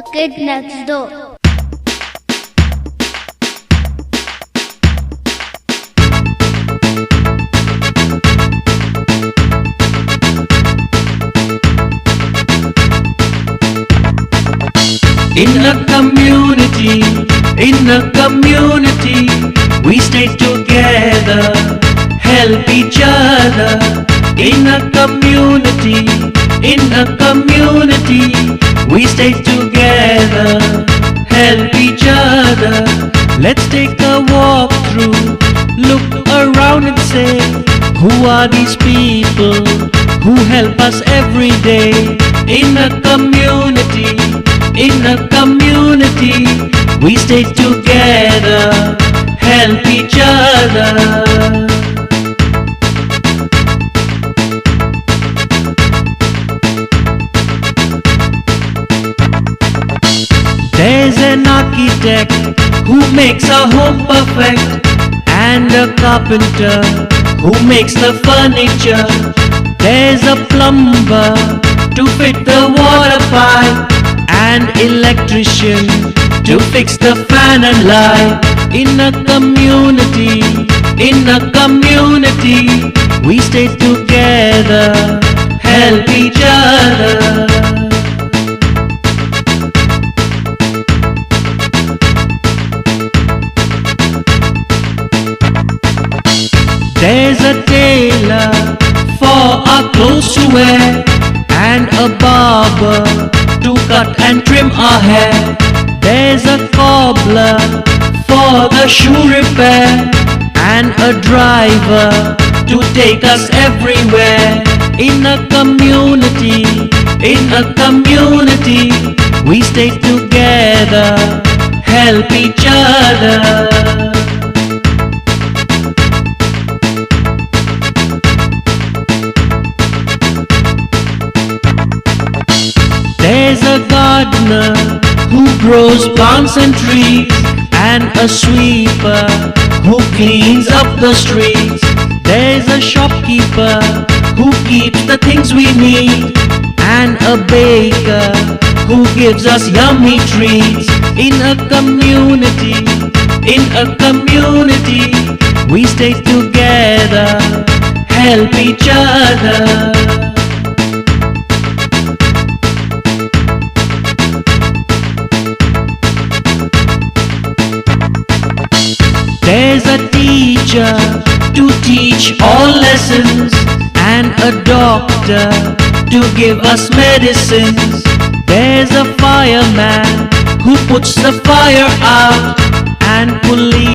The Kid Next Door. In a community, we stay together, help each other. In a community, we stay together, help each other. Let's take a walk through, look around and say, who are these people who help us every day? In a community, we stay together, help each other. There's an architect who makes a home perfect, and a carpenter who makes the furniture. There's a plumber to fit the water pipe, an electrician to fix the fan and light. In a community, we stay together, help each other. There's a tailor for our clothes to wear, and a barber to cut and trim our hair. There's a cobbler for the shoe repair, and a driver to take us everywhere. In a community, we stay together, help each other. There's a gardener who grows plants and trees, and a sweeper who cleans up the streets. There's a shopkeeper who keeps the things we need, and a baker who gives us yummy treats. In a community, we stay together, help each other. There's a teacher to teach all lessons, and a doctor to give us medicines. There's a fireman who puts the fire out,